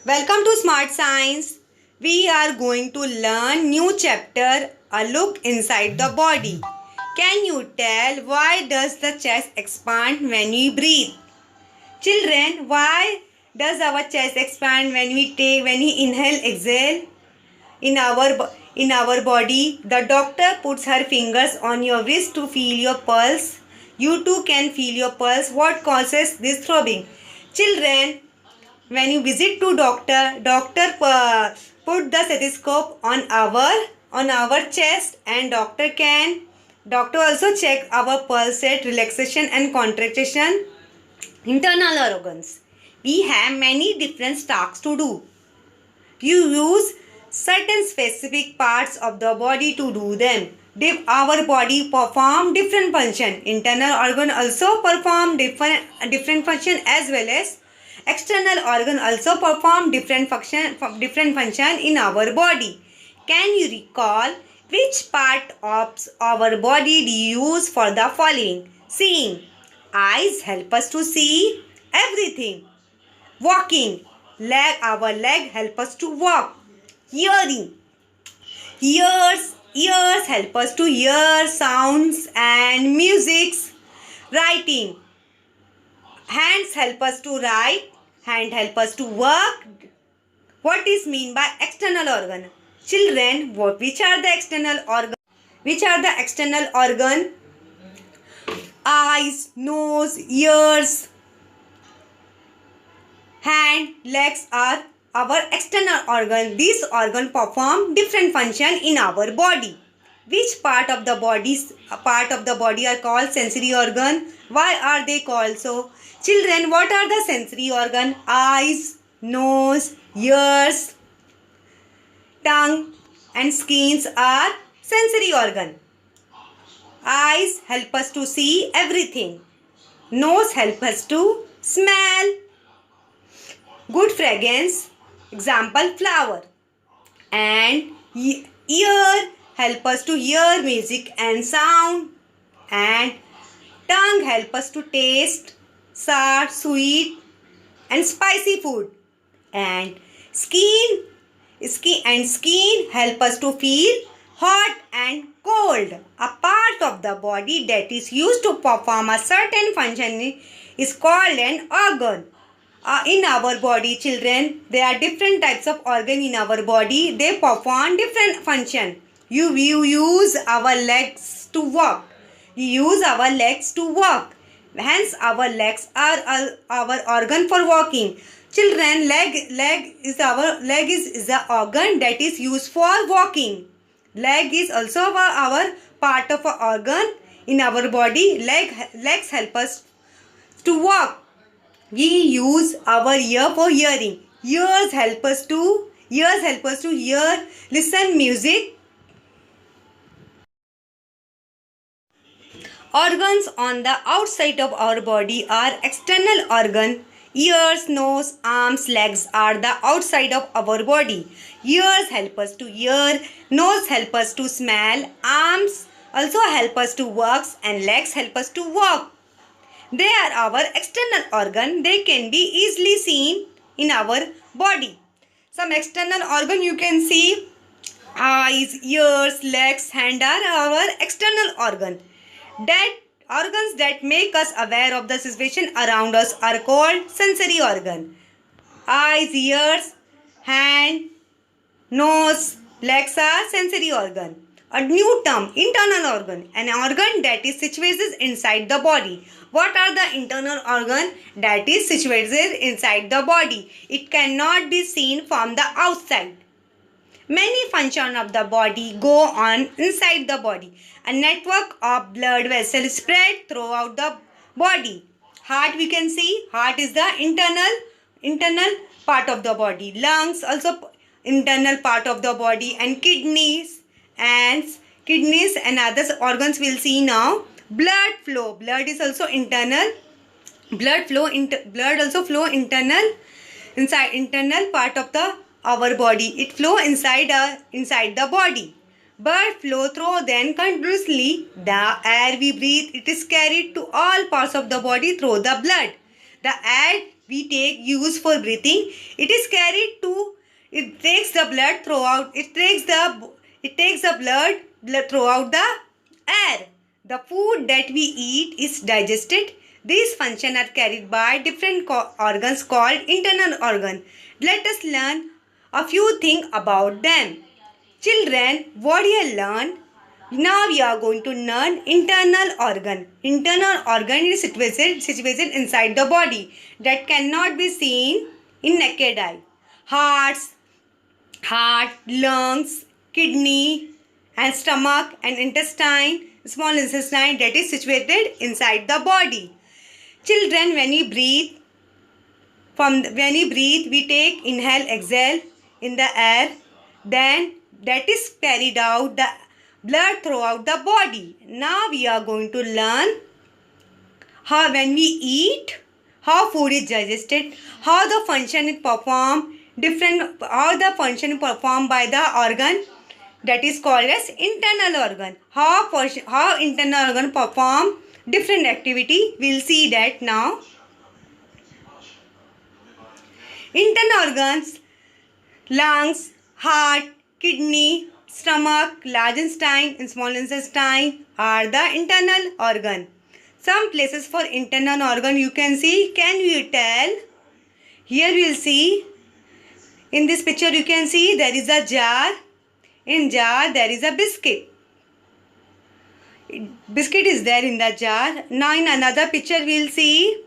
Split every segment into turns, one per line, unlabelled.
Welcome to Smart Science. We are going to learn new chapter, a look inside the body. Can you tell why does the chest expand when we breathe? Children, why does our chest expand when we inhale, exhale? In our body, the doctor puts her fingers on your wrist to feel your pulse. You too can feel your pulse. What causes this throbbing? Children, when you visit to doctor put the stethoscope on our chest, and doctor also check our pulse rate, relaxation and contraction. Internal organs, we have many different tasks to do. You use certain specific parts of the body to do them. Our body perform different function. Internal organ also perform different function, as well as external organ also perform different function in our body. Can you recall which part of our body do you use for the following? Seeing. Eyes help us to see everything. Walking. Our leg help us to walk. Hearing. Ears help us to hear sounds and musics. Writing. Hands help us to write. Hand help us to work. What is mean by external organ? Children, which are the external organ? Which are the external organ? Eyes, nose, ears, hand, legs are our external organ. These organ perform different function in our body. Which part of the body are called sensory organ? Why are they called so? Children, what are the sensory organ? Eyes, nose, ears, tongue and skins are sensory organ. Eyes help us to see everything. Nose help us to smell good fragrance, example flower. And ear help us to hear music and sound. And tongue help us to taste sour, sweet and spicy food. And skin help us to feel hot and cold. A part of the body that is used to perform a certain function is called an organ. In our body, children, there are different types of organ in our body. They perform different function. You use our legs to walk. Hence, our legs are our organ for walking. Children, leg is the organ that is used for walking. Leg is also our part of an organ in our body. Legs help us to walk. We use our ear for hearing. Ears help us to hear, listen music. Organs on the outside of our body are external organ. Ears, nose, arms, legs are the outside of our body. Ears help us to hear, nose help us to smell, arms also help us to work, and legs help us to walk. They are our external organ. They can be easily seen in our body. Some external organ you can see: eyes, ears, legs, hand are our external organ. That organs that make us aware of the situation around us are called sensory organ. Eyes, ears, hand, nose, legs are sensory organ. A new term, internal organ, an organ that is situated inside the body. What are the internal organ that is situated inside the body? It cannot be seen from the outside. Many functions of the body go on inside the body. A network of blood vessels spread throughout the body. Heart, we can see. Heart is the internal part of the body. Lungs also internal part of the body, and kidneys and other organs we'll see now. Blood flow. Blood is also internal. Blood also flow internal part of our body. It flow inside the body. Blood flow through then continuously. The air we breathe, it is carried to all parts of the body through the blood. The air we take use for breathing, it is carried to, it takes the blood throughout, it takes the blood throughout the air. The food that we eat is digested. These functions are carried by different organs called internal organ. Let us learn a few things about them. Children, what do you learn? Now we are going to learn internal organ. Internal organ is situated inside the body that cannot be seen in naked eye. Heart, lungs, kidney and stomach and intestine, small intestine that is situated inside the body. Children, when we breathe, we take inhale, exhale in the air. Then that is carried out the blood throughout the body. Now we are going to learn how when we eat, how food is digested, how the function is performed, how the function is performed by the organ that is called as internal organ. How internal organ perform different activity, we'll see that now. Internal organs, lungs, heart, kidney, stomach, large intestine and small intestine are the internal organ. Some places for internal organ you can see. Can you tell? Here we will see. In this picture you can see there is a jar. In jar there is a biscuit. Biscuit is there in the jar. Now in another picture we will see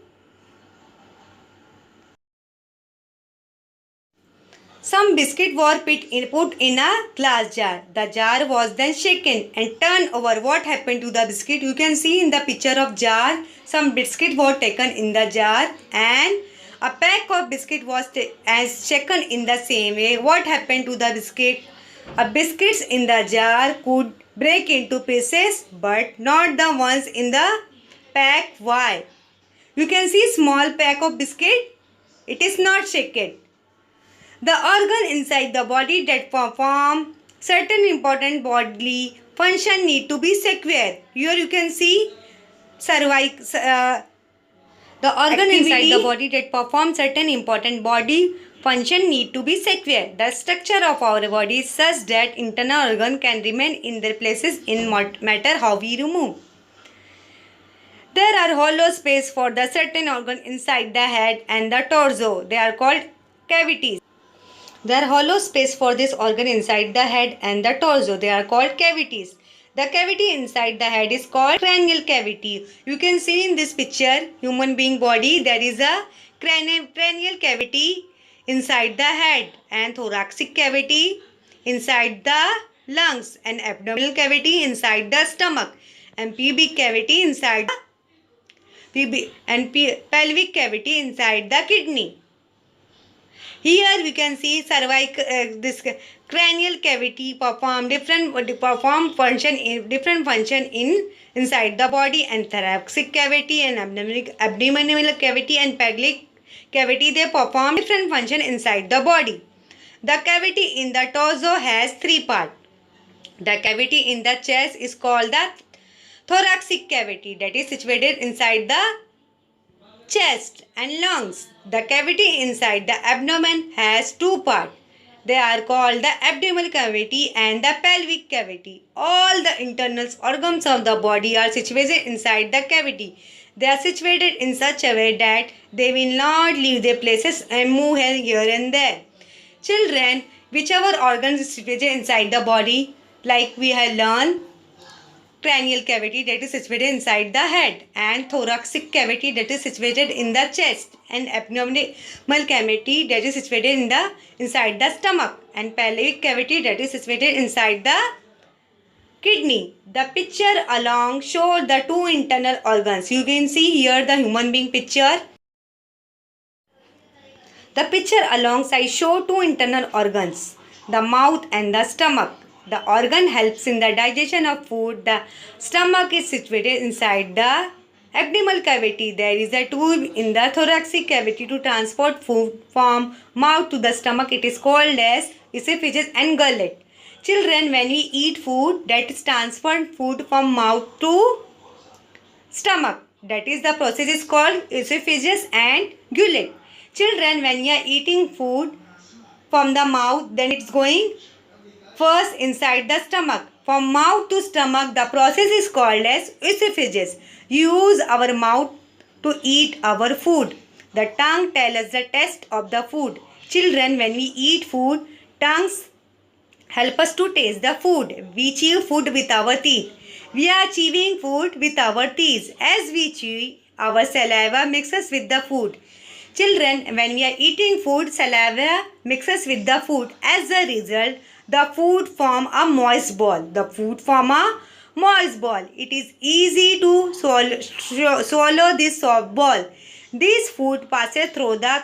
some biscuit were put in a glass jar. The jar was then shaken and turned over. What happened to the biscuit? You can see in the picture of jar. Some biscuit were taken in the jar and a pack of biscuit was shaken in the same way. What happened to the biscuit? Biscuits in the jar could break into pieces but not the ones in the pack. Why? You can see small pack of biscuit. It is not shaken. The organ inside the body that perform certain important bodily function need to be secure. Here you can see the organ inside the body that perform certain important body function need to be secure. The structure of our body is such that internal organ can remain in their places in matter how we remove. There are hollow space for the certain organ inside the head and the torso. They are called cavities. There are hollow space for this organ inside the head and the torso. They are called cavities. The cavity inside the head is called cranial cavity. You can see in this picture, human being body, there is a cranial cavity inside the head and thoracic cavity inside the lungs and abdominal cavity inside the stomach and pubic cavity inside the pelvic cavity inside the kidney. Here we can see this cranial cavity perform different function inside the body, and thoracic cavity and abdominal cavity and pelvic cavity, they perform different function inside the body. The cavity in the torso has three parts. The cavity in the chest is called the thoracic cavity that is situated inside the chest and lungs. The cavity inside the abdomen has two parts. They are called the abdominal cavity and the pelvic cavity. All the internal organs of the body are situated inside the cavity. They are situated in such a way that they will not leave their places and move here and there. Children, whichever organs is situated inside the body, like we have learned, cranial cavity that is situated inside the head, and thoracic cavity that is situated in the chest, and abdominal cavity that is situated inside the stomach, and pelvic cavity that is situated inside the kidney. The picture along show the two internal organs. You can see here the human being picture. The picture alongside show two internal organs, the mouth and the stomach. The organ helps in the digestion of food. The stomach is situated inside the abdominal cavity. There is a tube in the thoracic cavity to transport food from mouth to the stomach. It is called as esophagus and gullet. Children, when we eat food, that is transferred food from mouth to stomach. That is the process is called esophagus and gullet. Children, when you are eating food from the mouth, then it's going first inside the stomach. From mouth to stomach, the process is called as esophagus. Use our mouth to eat our food. The tongue tells us the taste of the food. Children, when we eat food, tongues help us to taste the food. We chew food with our teeth. We are chewing food with our teeth. As we chew, our saliva mixes with the food. Children, when we are eating food, saliva mixes with the food. As a result, the food form a moist ball. The food form a moist ball. It is easy to swallow this soft ball. This food passes through the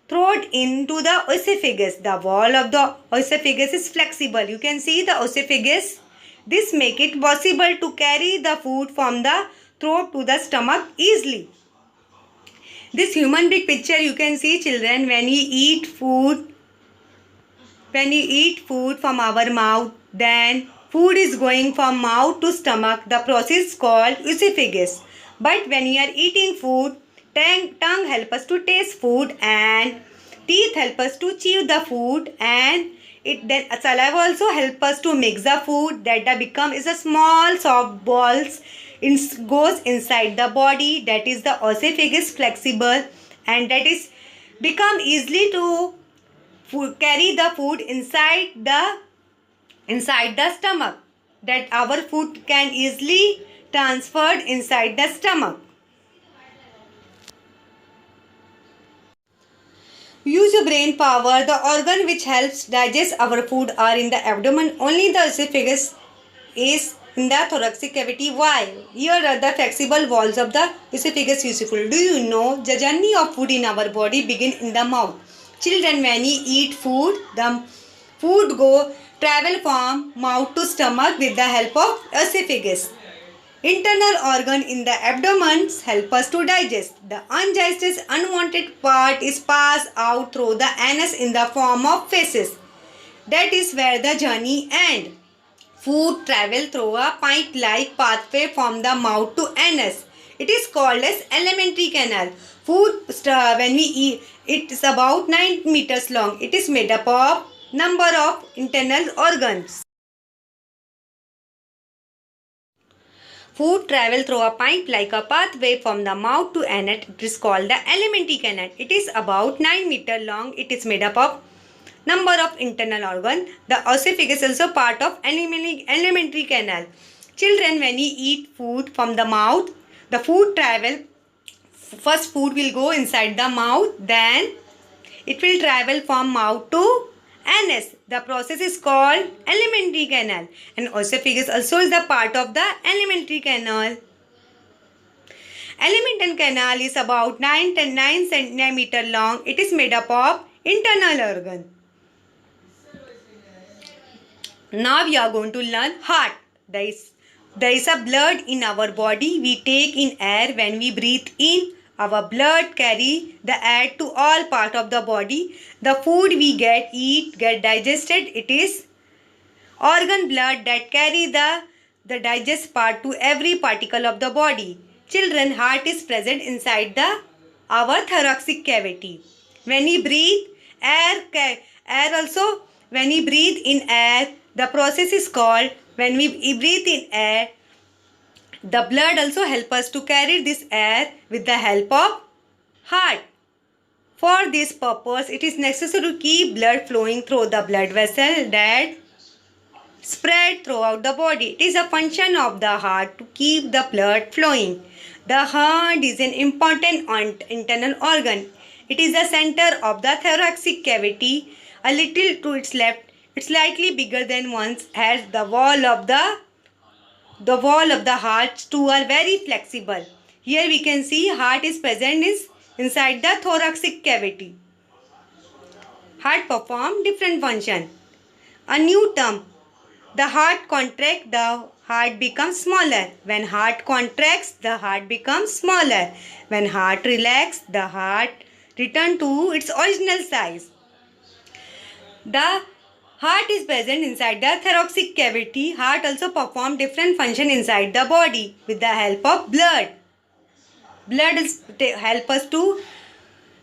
throat into the esophagus. The wall of the esophagus is flexible. You can see the esophagus. This makes it possible to carry the food from the throat to the stomach easily. This human being picture you can see, children, when we eat food from our mouth, then food is going from mouth to stomach. The process is called esophagus. But when we are eating food, tongue help us to taste food and teeth help us to chew the food, and then saliva also help us to mix the food that become is a small soft balls. It goes inside the body, that is the esophagus flexible, and that is become easily to carry the food inside the stomach, that our food can easily transferred inside the stomach. Use your brain power. The organ which helps digest our food are in the abdomen. Only the esophagus is in the thoracic cavity. Why? Here are the flexible walls of the esophagus useful. Do you know the journey of food in our body begin in the mouth? Children, when we eat food, the food travel from mouth to stomach with the help of esophagus. Internal organ in the abdomen help us to digest. The undigested unwanted part is passed out through the anus in the form of feces. That is where the journey ends. Food travel through a pipe-like pathway from the mouth to anus. It is called as alimentary canal. Food, when we eat, it is about 9 meters long. It is made up of number of internal organs. Food travel through a pipe like a pathway from the mouth to anus. It is called the alimentary canal. It is about 9 meters long. It is made up of number of internal organs. The esophagus is also part of alimentary canal. Children, when we eat food from the mouth, the food travel. First food will go inside the mouth, then it will travel from mouth to anus. The process is called alimentary canal, and esophagus also is the part of the alimentary canal. Alimentary canal is about 9 cm long. It is made up of internal organ. Now we are going to learn heart. There is a blood in our body. We take in air when we breathe in. Our blood carry the air to all part of the body. The food we eat get digested. It is organ blood that carry the digest part to every particle of the body. Children, heart is present inside our thoracic cavity. When we breathe when we breathe in air, the process is called, when we breathe in air, the blood also help us to carry this air with the help of heart. For this purpose, it is necessary to keep blood flowing through the blood vessel that spread throughout the body. It is a function of the heart to keep the blood flowing. The heart is an important internal organ. It is the center of the thoracic cavity. A little to its left, it's slightly bigger than one's head. The wall of the heart too are very flexible. Here we can see heart is present inside the thoracic cavity. Heart perform different function. A new term. The heart contracts, the heart becomes smaller. When heart contracts, the heart becomes smaller. When heart relaxes, the heart returns to its original size. The heart is present inside the thoracic cavity. Heart also performs different functions inside the body with the help of blood. Blood helps us to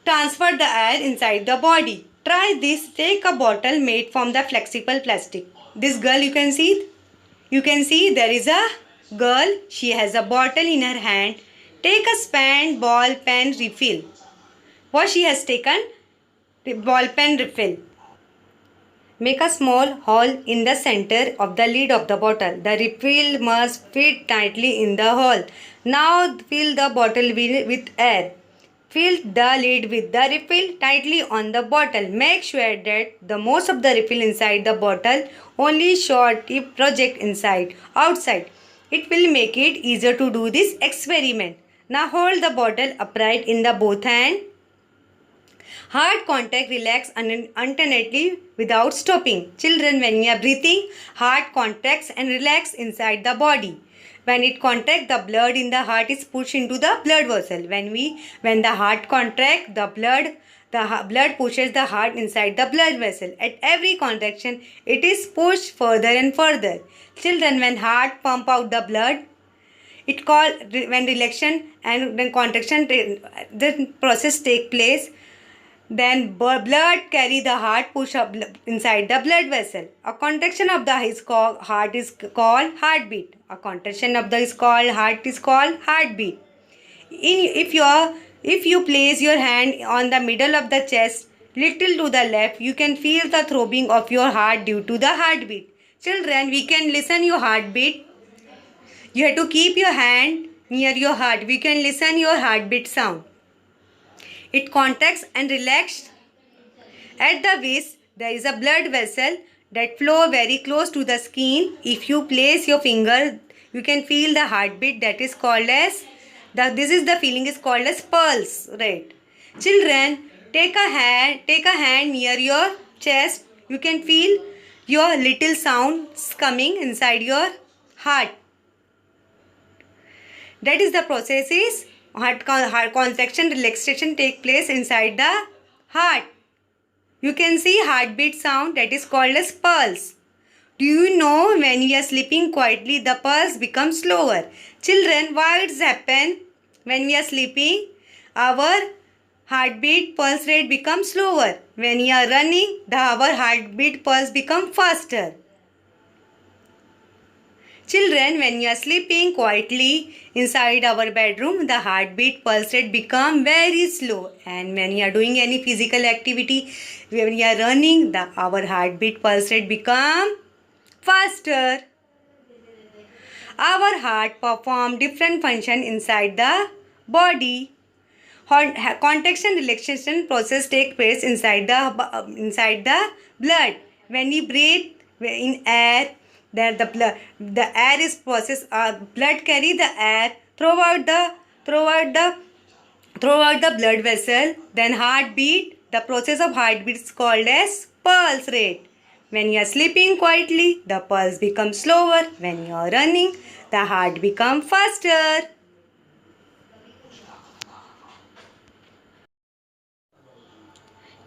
transfer the air inside the body. Try this. Take a bottle made from the flexible plastic. This girl you can see there is a girl. She has a bottle in her hand. Take a span, ball, pen, refill. What she has taken? Ball pen refill. Make a small hole in the center of the lid of the bottle. The refill must fit tightly in the hole. Now fill the bottle with air. Fill the lid with the refill tightly on the bottle. Make sure that the most of the refill inside the bottle, only short if project outside. It will make it easier to do this experiment. Now hold the bottle upright in the both hand. Heart contact, relax alternately without stopping. Children, when you are breathing, heart contracts and relax inside the body. When it contracts, the blood in the heart is pushed into the blood vessel. When the heart contracts, the blood pushes the heart inside the blood vessel. At every contraction, it is pushed further and further. Children, when heart pump out the blood, when relaxation and then contraction, the process take place. Then blood carry the heart push up inside the blood vessel. A contraction of the heart is called heartbeat. A contraction of the heart is called heartbeat. If you place your hand on the middle of the chest, little to the left, you can feel the throbbing of your heart due to the heartbeat. Children, we can listen your heartbeat. You have to keep your hand near your heart. We can listen your heartbeat sound. It contracts and relaxes. At the waist, there is a blood vessel that flows very close to the skin. If you place your finger, you can feel the heartbeat. That is called as the feeling is called as pulse. Right? Children, take a hand near your chest. You can feel your little sounds coming inside your heart. That is the process is. Heart contraction, relaxation take place inside the heart. You can see heartbeat sound that is called as pulse. Do you know when we are sleeping quietly, the pulse becomes slower? Children, why it happen when we are sleeping? Our heartbeat pulse rate becomes slower. When we are running, our heartbeat pulse becomes faster. Children, when you are sleeping quietly inside our bedroom, the heartbeat pulse rate become very slow. And when you are doing any physical activity, when you are running, our heartbeat pulse rate become faster. Our heart perform different function inside the body. Contraction relaxation process take place inside the blood. When we breathe in air, then the air is processed. Blood carry the air throughout the blood vessel. Then heartbeat. The process of heartbeat is called as pulse rate. When you are sleeping quietly, the pulse becomes slower. When you are running, the heart becomes faster.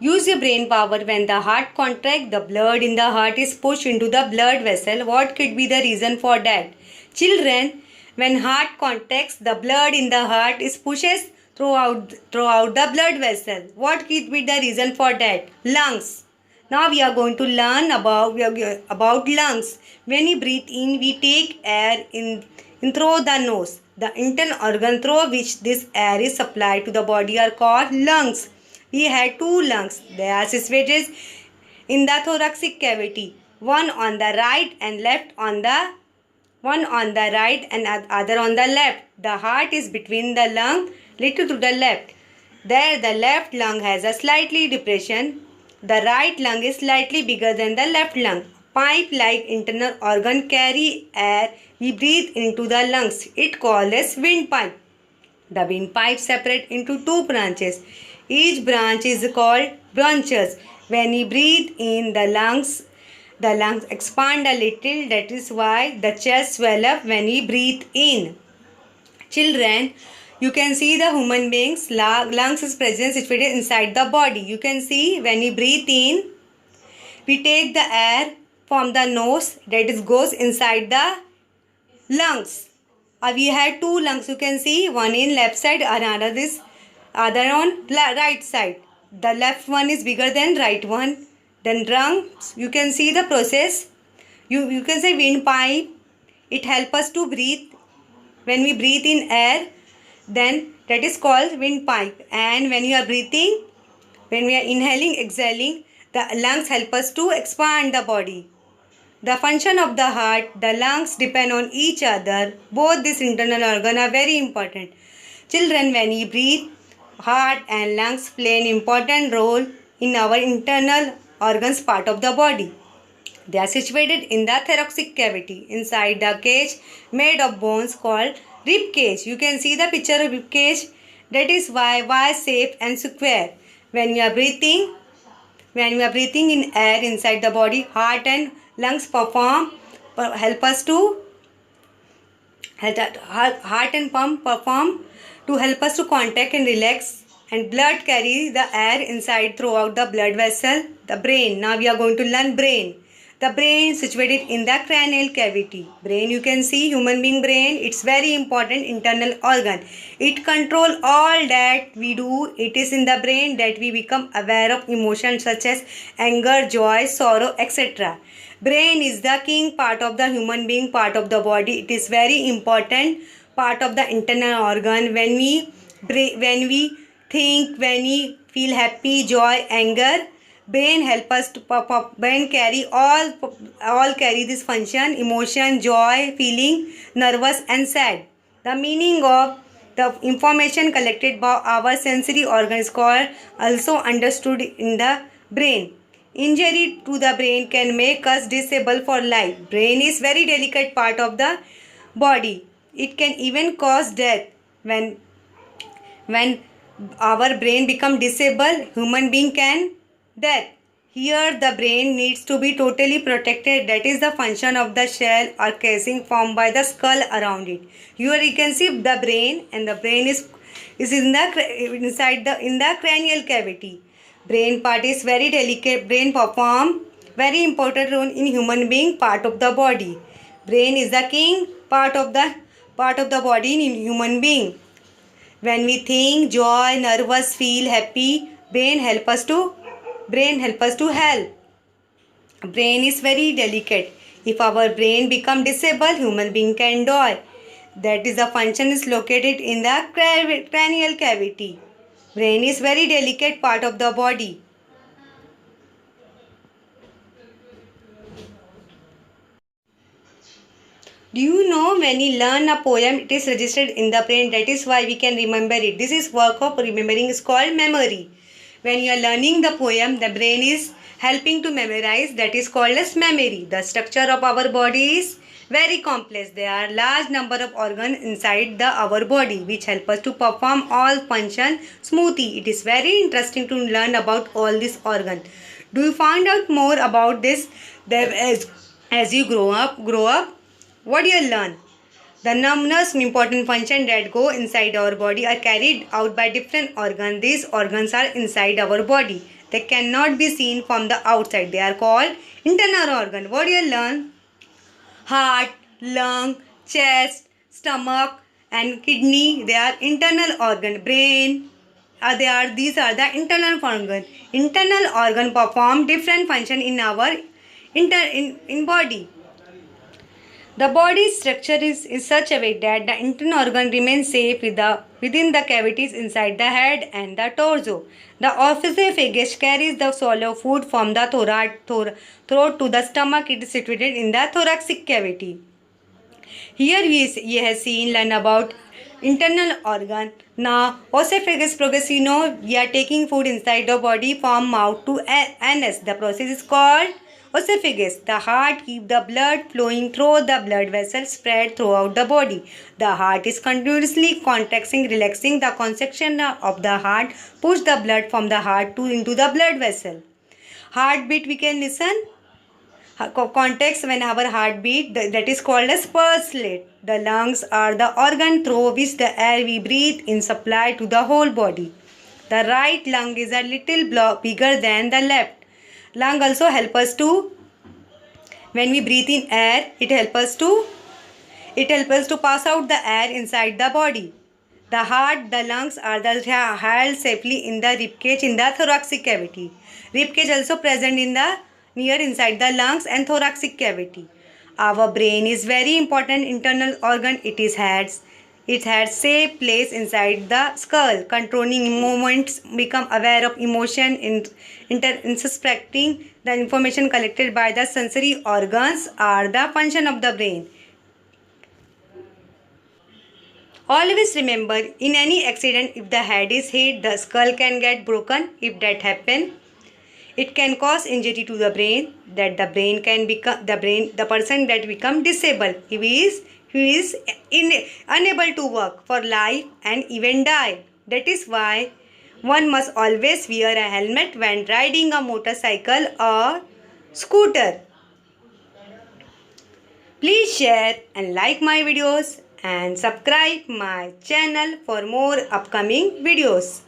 Use your brain power. When the heart contracts, the blood in the heart is pushed into the blood vessel. What could be the reason for that? Children, when heart contracts, the blood in the heart is pushes throughout the blood vessel. What could be the reason for that? Lungs. Now we are going to learn about lungs. When we breathe in, we take air in through the nose. The internal organ through which this air is supplied to the body are called lungs. We have two lungs. They are situated in the thoracic cavity. One on the right and other on the left. The heart is between the lung, little to the left. There, the left lung has a slightly depression. The right lung is slightly bigger than the left lung. Pipe-like internal organ carry air we breathe into the lungs. It called as windpipe. The windpipe separate into two branches. Each branch is called bronchus. When we breathe in the lungs expand a little. That is why the chest swell up when we breathe in. Children, you can see the human beings lungs is present situated inside the body. You can see when we breathe in, we take the air from the nose that goes inside the lungs. We have two lungs. You can see one in left side and another is other on right side. The left one is bigger than right one. Then lungs, you can see the process. You can say windpipe. It helps us to breathe. When we breathe in air, then that is called windpipe. And when you are breathing, when we are inhaling, exhaling, the lungs help us to expand the body. The function of the heart, the lungs depend on each other. Both these internal organs are very important. Children, when we breathe, heart and lungs play an important role in our internal organs part of the body. They are situated in the thoracic cavity inside the cage made of bones called rib cage. You can see the picture of rib cage. That is why Y-shaped and square. When we are breathing in air inside the body, heart and lungs help us to heart and pump perform to help us to contact and relax, and blood carry the air inside throughout the blood vessel. The brain, now we are going to learn brain. The brain situated in the cranial cavity. Brain, you can see human being brain, it's very important internal organ. It control all that we do. It is in the brain that we become aware of emotions such as anger, joy, sorrow, etc. Brain is the king part of the human being part of the body. It is very important part of the internal organ. When we think, when we feel happy, joy, anger, brain help us to brain carry all carry this function: emotion, joy, feeling, nervous and sad. The meaning of the information collected by our sensory organs is called also understood in the brain. Injury to the brain can make us disabled for life. Brain is very delicate part of the body. It can even cause death. When our brain become disabled, human being can death. Here the brain needs to be totally protected. That is the function of the shell or casing formed by the skull around it. Here you can see the brain, and the brain is in the cranial cavity. Brain part is very delicate. Brain perform very important role in human being part of the body. Brain is the king part of the body in human being. When we think, joy, nervous, feel happy, brain help us to help. Brain is very delicate. If our brain become disabled, human being can die. That is the function is located in the cranial cavity. Brain is very delicate part of the body. Do you know when we learn a poem, it is registered in the brain. That is why we can remember it. This is work of remembering is called memory. When you are learning the poem, the brain is helping to memorize. That is called as memory. The structure of our body is very complex. There are large number of organs inside our body which help us to perform all function smoothly. It is very interesting to learn about all these organs. Do you find out more about this? As you grow up, what do you learn? The numerous important functions that go inside our body are carried out by different organs. These organs are inside our body. They cannot be seen from the outside. They are called internal organs. What do you learn? Heart, lung, chest, stomach and kidney, they are internal organ. Brain, these are the internal organ. Internal organ perform different function in our in body. The body structure is in such a way that the internal organ remains safe within the cavities inside the head and the torso. The esophagus carries the swallow food from the throat to the stomach. It is situated in the thoracic cavity. Here we have learned about internal organ. Now esophagus process, we are taking food inside the body from mouth to anus. The process is called esophagus. The heart keeps the blood flowing through the blood vessels spread throughout the body. The heart is continuously contracting, relaxing. The contraction of the heart push the blood from the heart into the blood vessel. Heartbeat, we can listen. Context when our heartbeat, that is called as pulse rate. The lungs are the organ through which the air we breathe in supply to the whole body. The right lung is a little bigger than the left. Lung also help us to, when we breathe in air, it help us to pass out the air inside the body. The heart, the lungs are held safely in the ribcage in the thoracic cavity. Ribcage also present in the near inside the lungs and thoracic cavity. Our brain is very important internal organ. It has safe place inside the skull, controlling movements, become aware of emotion, introspecting the information collected by the sensory organs are the function of the brain. Always remember, in any accident, if the head is hit, the skull can get broken. If that happens, it can cause injury to the brain. That the brain can become the person that become disabled. He is unable to work for life and even die. That is why one must always wear a helmet when riding a motorcycle or scooter. Please share and like my videos and subscribe my channel for more upcoming videos.